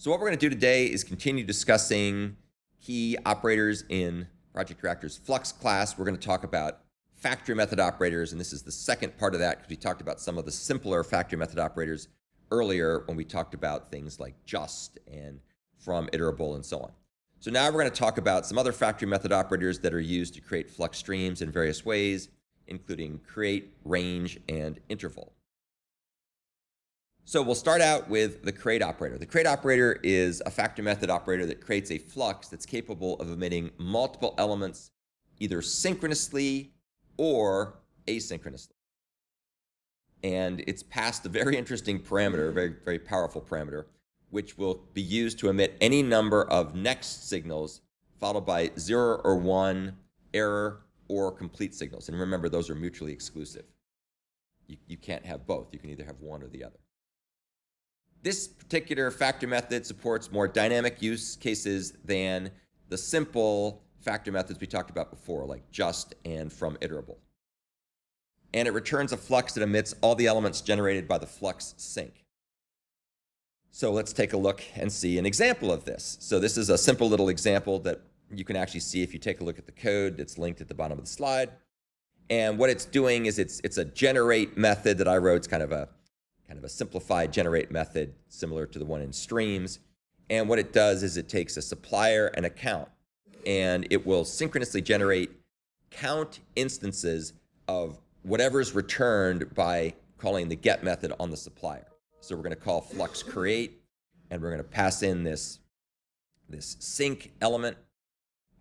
So what we're going to do today is continue discussing key operators in Project Reactor's Flux class. We're going to talk about factory method operators, and this is the second part of that because we talked about some of the simpler factory method operators earlier when we talked about things like just and from, iterable, and so on. So now we're going to talk about some other factory method operators that are used to create flux streams in various ways, including create, range, and interval. So we'll start out with the create operator. The create operator is a factory method operator that creates a flux that's capable of emitting multiple elements either synchronously or asynchronously. And it's passed a very interesting parameter, a very, very powerful parameter, which will be used to emit any number of next signals followed by 0 or 1, error, or complete signals. And remember, those are mutually exclusive. You can't have both. You can either have one or the other. This particular factory method supports more dynamic use cases than the simple factory methods we talked about before, like just and from, iterable. And it returns a flux that emits all the elements generated by the flux sink. So let's take a look and see an example of this. So this is a simple little example that you can actually see if you take a look at the code that's linked at the bottom of the slide. And what it's doing is it's a generate method that I wrote. It's kind of a simplified generate method similar to the one in streams. And what it does is it takes a supplier and a count, and it will synchronously generate count instances of whatever's returned by calling the get method on the supplier. So we're going to call flux create, and we're going to pass in this sync element.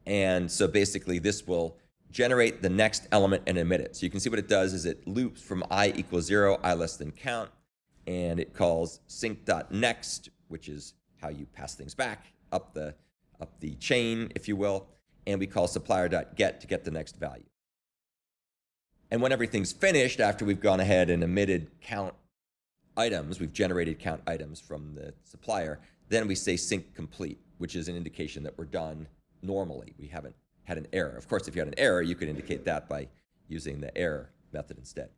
And so basically this will generate the next element and emit it. So you can see what it does is it loops from I equals 0, I less than count, and it calls sync.next, which is how you pass things back up the chain, if you will, and we call supplier.get to get the next value. And when everything's finished, after we've gone ahead and emitted count items, we've generated count items from the supplier, then we say sync complete, which is an indication that we're done normally. We haven't had an error. Of course, if you had an error, you could indicate that by using the error method instead.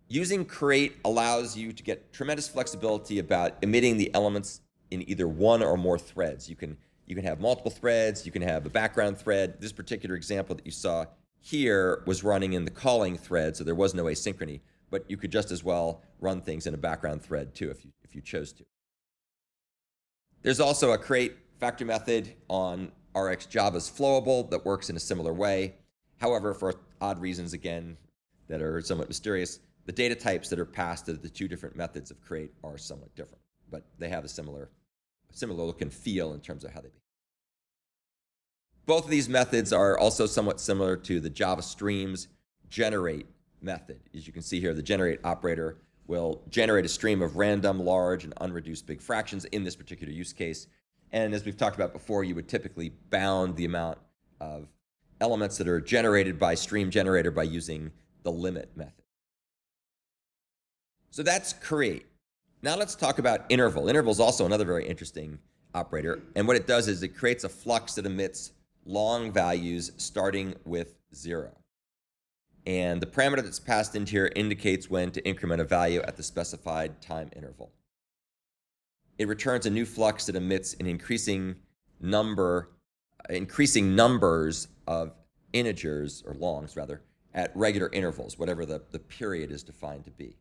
Using create allows you to get tremendous flexibility about emitting the elements in either one or more threads. You can have multiple threads, you can have a background thread. This particular example that you saw here was running in the calling thread, so there was no asynchrony, but you could just as well run things in a background thread too if you chose to. There's also a create factory method on RX Java's Flowable that works in a similar way. However, for odd reasons, again, that are somewhat mysterious, the data types that are passed to the two different methods of create are somewhat different, but they have a similar look and feel in terms of how they behave. Both of these methods are also somewhat similar to the Java Streams generate method. As you can see here, the generate operator will generate a stream of random, large, and unreduced big fractions in this particular use case. And as we've talked about before, you would typically bound the amount of elements that are generated by stream generator by using the limit method. So that's create. Now let's talk about interval. Interval is also another very interesting operator. And what it does is it creates a flux that emits long values starting with 0. And the parameter that's passed into here indicates when to increment a value at the specified time interval. It returns a new flux that emits an increasing numbers of integers, or longs rather, at regular intervals, whatever the period is defined to be.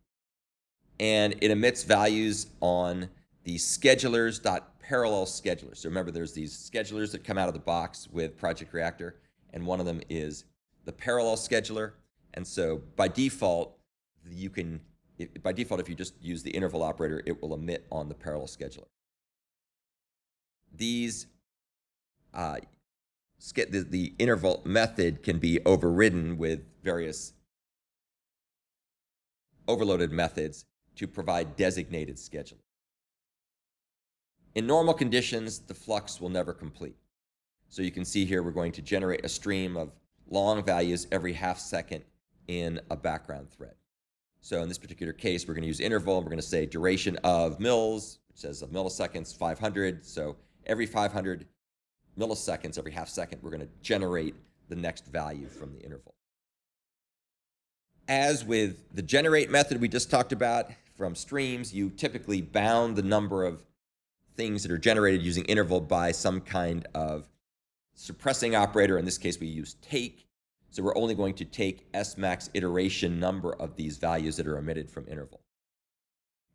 And it emits values on the schedulers.parallel schedulers. So remember, there's these schedulers that come out of the box with Project Reactor, and one of them is the parallel scheduler. And so by default, if you just use the interval operator, it will emit on the parallel scheduler. These the interval method can be overridden with various overloaded methods to provide designated scheduling. In normal conditions, the flux will never complete. So you can see here we're going to generate a stream of long values every half second in a background thread. So in this particular case, we're going to use interval, and we're going to say duration of mils, which says of milliseconds, 500. So every 500 milliseconds, every half second, we're going to generate the next value from the interval. As with the generate method we just talked about from streams, you typically bound the number of things that are generated using interval by some kind of suppressing operator. In this case, we use take. So we're only going to take S max iteration number of these values that are emitted from interval.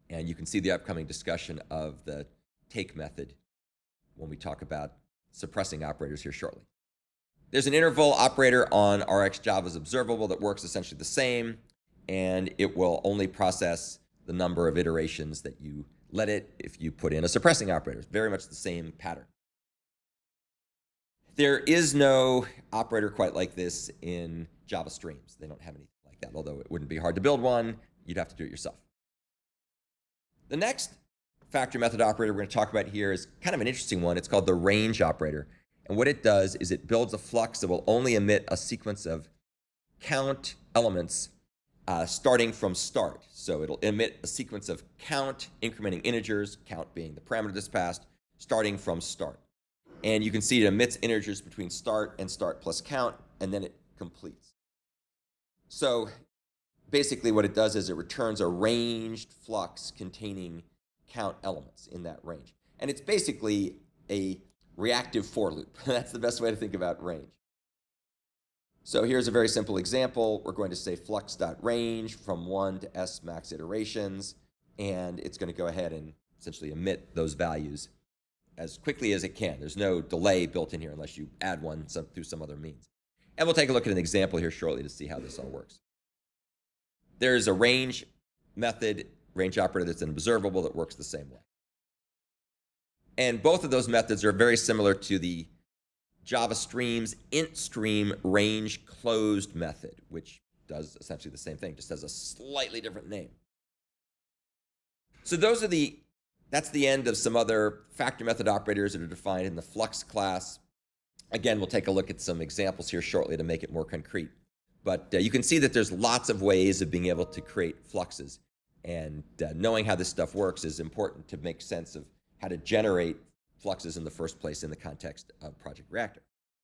And you can see the upcoming discussion of the take method when we talk about suppressing operators here shortly. There's an interval operator on RxJava's observable that works essentially the same, and it will only process the number of iterations that you let it if you put in a suppressing operator. It's very much the same pattern. There is no operator quite like this in Java streams. They don't have anything like that, although it wouldn't be hard to build one. You'd have to do it yourself. The next factory method operator we're going to talk about here is kind of an interesting one. It's called the range operator. And what it does is it builds a flux that will only emit a sequence of count elements starting from start. So it'll emit a sequence of count incrementing integers, count being the parameter that's passed, starting from start. And you can see it emits integers between start and start plus count, and then it completes. So basically what it does is it returns a ranged flux containing count elements in that range. And it's basically a reactive for loop. That's the best way to think about range. So here's a very simple example. We're going to say flux.range from 1 to S max iterations, and it's going to go ahead and essentially emit those values as quickly as it can. There's no delay built in here unless you add one through some other means. And we'll take a look at an example here shortly to see how this all works. There's a range method, range operator that's an observable that works the same way. And both of those methods are very similar to the Java Stream's intstream range closed method, which does essentially the same thing, just has a slightly different name. So that's the end of some other factory method operators that are defined in the Flux class. Again, we'll take a look at some examples here shortly to make it more concrete. But you can see that there's lots of ways of being able to create fluxes. And knowing how this stuff works is important to make sense of how to generate fluxes in the first place in the context of Project Reactor.